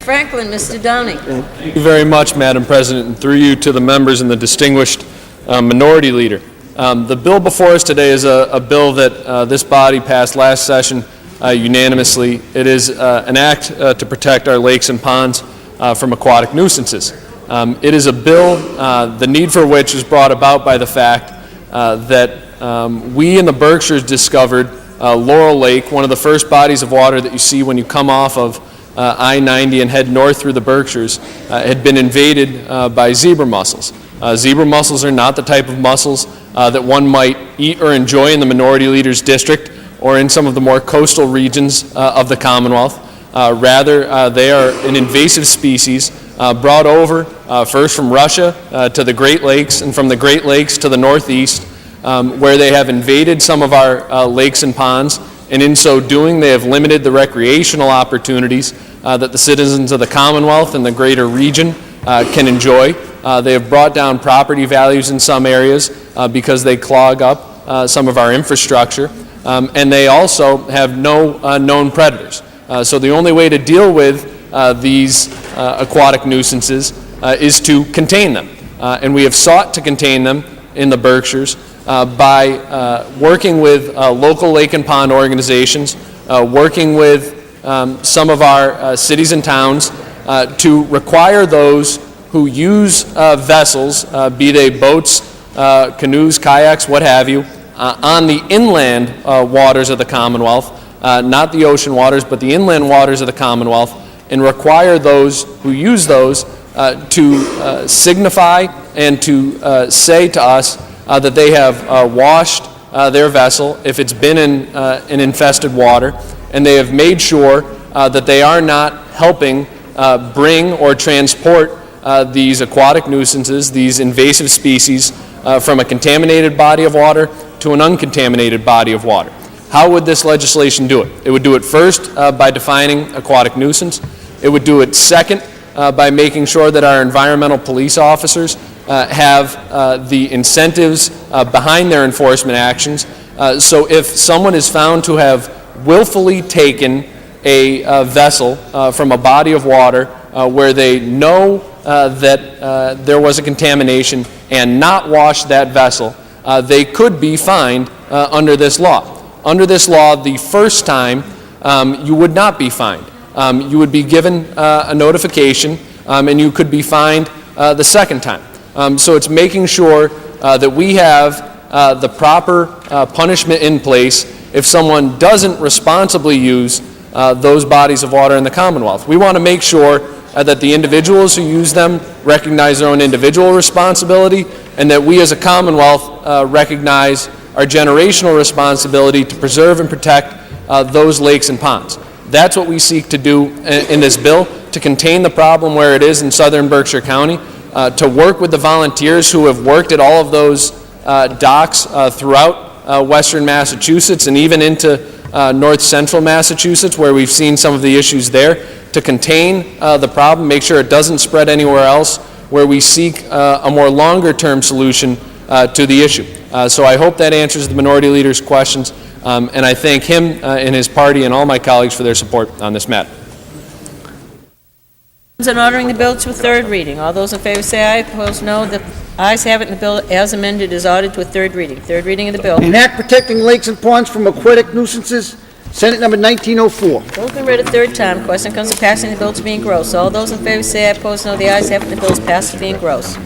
Franklin, Mr. Downey. Thank you very much, Madam President, and through you to the members and the distinguished minority leader. The bill before us today is a bill that this body passed last session unanimously. It is an act to protect our lakes and ponds from aquatic nuisances. It is a bill, the need for which is brought about by the fact that we in the Berkshires discovered Laurel Lake, one of the first bodies of water that you see when you come off of I-90 and head north through the Berkshires, had been invaded by zebra mussels. Zebra mussels are not the type of mussels that one might eat or enjoy in the minority leader's district or in some of the more coastal regions of the Commonwealth. Rather, they are an invasive species brought over first from Russia to the Great Lakes and from the Great Lakes to the Northeast, where they have invaded some of our lakes and ponds, and in so doing they have limited the recreational opportunities that the citizens of the Commonwealth and the greater region can enjoy. They have brought down property values in some areas because they clog up some of our infrastructure, and they also have no known predators. So the only way to deal with these aquatic nuisances is to contain them. And we have sought to contain them in the Berkshires by working with local lake and pond organizations, working with some of our cities and towns to require those who use vessels, be they boats, canoes, kayaks, what have you, on the inland waters of the Commonwealth, not the ocean waters, but the inland waters of the Commonwealth, and require those who use those to signify and to say to us that they have washed their vessel if it's been in an infested water, and they have made sure that they are not helping bring or transport these aquatic nuisances, these invasive species, from a contaminated body of water to an uncontaminated body of water. How would this legislation do it? It would do it first by defining aquatic nuisance. It would do it second by making sure that our environmental police officers have the incentives behind their enforcement actions. So if someone is found to have willfully taken a vessel from a body of water where they know that there was a contamination and not washed that vessel, they could be fined under this law. Under this law, the first time you would not be fined. You would be given a notification and you could be fined the second time. So it's making sure that we have the proper punishment in place if someone doesn't responsibly use those bodies of water in the Commonwealth. We want to make sure that the individuals who use them recognize their own individual responsibility, and that we as a Commonwealth recognize our generational responsibility to preserve and protect those lakes and ponds. That's what we seek to do in this bill, to contain the problem where it is in southern Berkshire County, to work with the volunteers who have worked at all of those docks throughout western Massachusetts and even into north central Massachusetts, where we've seen some of the issues there, to contain the problem, make sure it doesn't spread anywhere else, where we seek a more longer term solution to the issue. So I hope that answers the minority leader's questions, and I thank him and his party and all my colleagues for their support on this matter. And ordering the bill to a third reading. All those in favor say aye. Opposed, no. The ayes have it, and the bill as amended is ordered to a third reading. Third reading of the bill. An act protecting lakes and ponds from aquatic nuisances, Senate number 1904. Bill been read a third time. Question comes to passing the bill to be engrossed. All those in favor say aye. Opposed, no. The ayes have it, and the bill is passed to be engrossed.